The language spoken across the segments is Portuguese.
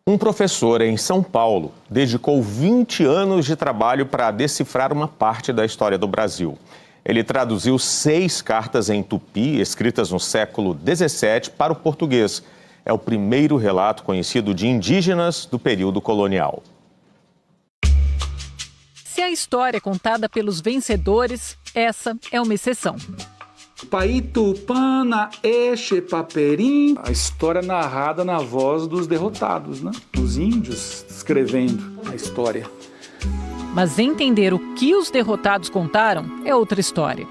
Um professor em São Paulo dedicou 20 anos de trabalho para decifrar uma parte da história do Brasil. Ele traduziu 6 cartas em tupi, escritas no século XVII, para o português. É o primeiro relato conhecido de indígenas do período colonial. Se a história é contada pelos vencedores, essa é uma exceção. Paitupana, Eche, Paperim. A história narrada na voz dos derrotados, né? Os índios escrevendo a história. Mas entender o que os derrotados contaram é outra história.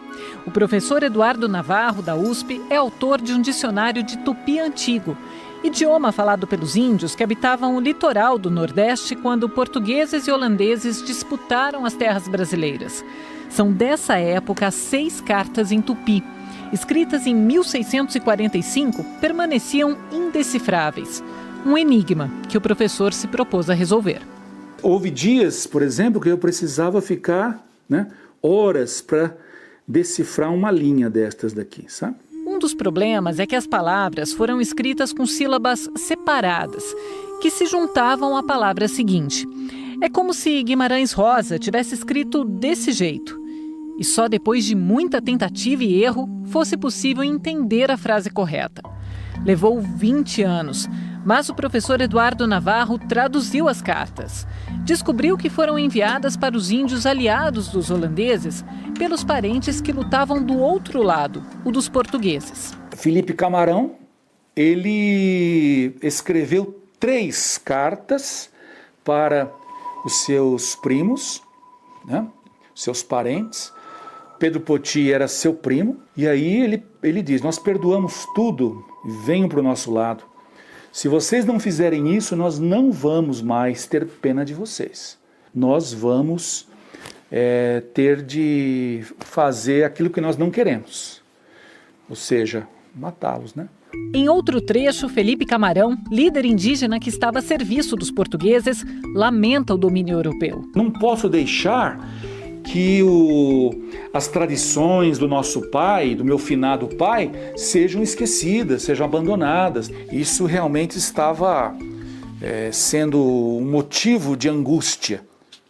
O professor Eduardo Navarro, da USP, é autor de um dicionário de tupi antigo, idioma falado pelos índios que habitavam o litoral do Nordeste quando portugueses e holandeses disputaram as terras brasileiras. São dessa época as 6 cartas em tupi, escritas em 1645, permaneciam indecifráveis. Um enigma que o professor se propôs a resolver. Houve dias, por exemplo, que eu precisava ficar, horas para decifrar uma linha destas daqui, sabe? Um dos problemas é que as palavras foram escritas com sílabas separadas, que se juntavam à palavra seguinte. É como se Guimarães Rosa tivesse escrito desse jeito. E só depois de muita tentativa e erro fosse possível entender a frase correta. Levou 20 anos, mas o professor Eduardo Navarro traduziu as cartas. Descobriu que foram enviadas para os índios aliados dos holandeses pelos parentes que lutavam do outro lado, o dos portugueses. Felipe Camarão, ele escreveu 3 cartas para os seus primos, seus parentes. Pedro Poti era seu primo, e aí ele diz: nós perdoamos tudo e venham para o nosso lado. Se vocês não fizerem isso, nós não vamos mais ter pena de vocês. Nós vamos ter de fazer aquilo que nós não queremos, ou seja, matá-los, Em outro trecho, Felipe Camarão, líder indígena que estava a serviço dos portugueses, lamenta o domínio europeu. Não posso deixar que as tradições do nosso pai, do meu finado pai, sejam esquecidas, sejam abandonadas. Isso realmente estava sendo um motivo de angústia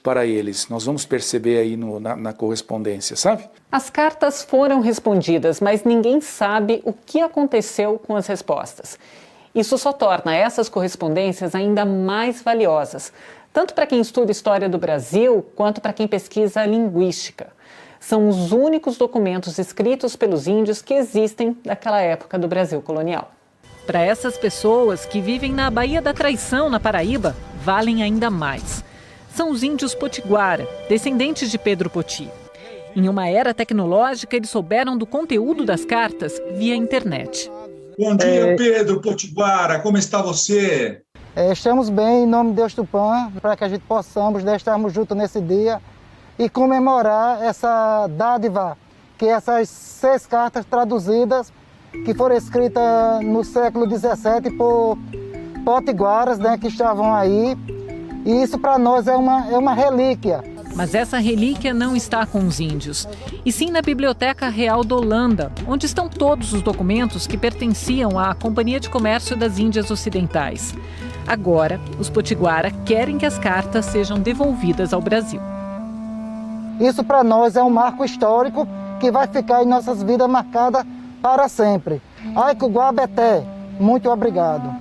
para eles. Nós vamos perceber aí na correspondência, sabe? As cartas foram respondidas, mas ninguém sabe o que aconteceu com as respostas. Isso só torna essas correspondências ainda mais valiosas, tanto para quem estuda história do Brasil, quanto para quem pesquisa linguística. São os únicos documentos escritos pelos índios que existem daquela época do Brasil colonial. Para essas pessoas que vivem na Baía da Traição, na Paraíba, valem ainda mais. São os índios potiguara, descendentes de Pedro Poti. Em uma era tecnológica, eles souberam do conteúdo das cartas via internet. Bom dia, Pedro Potiguara, como está você? Estamos bem, em nome de Deus Tupã, para que a gente possamos estarmos juntos nesse dia e comemorar essa dádiva, que essas 6 cartas traduzidas, que foram escritas no século XVII por potiguaras, que estavam aí. E isso para nós é uma relíquia. Mas essa relíquia não está com os índios, e sim na Biblioteca Real da Holanda, onde estão todos os documentos que pertenciam à Companhia de Comércio das Índias Ocidentais. Agora, os potiguara querem que as cartas sejam devolvidas ao Brasil. Isso para nós é um marco histórico que vai ficar em nossas vidas marcada para sempre. Aico Guabeté, muito obrigado.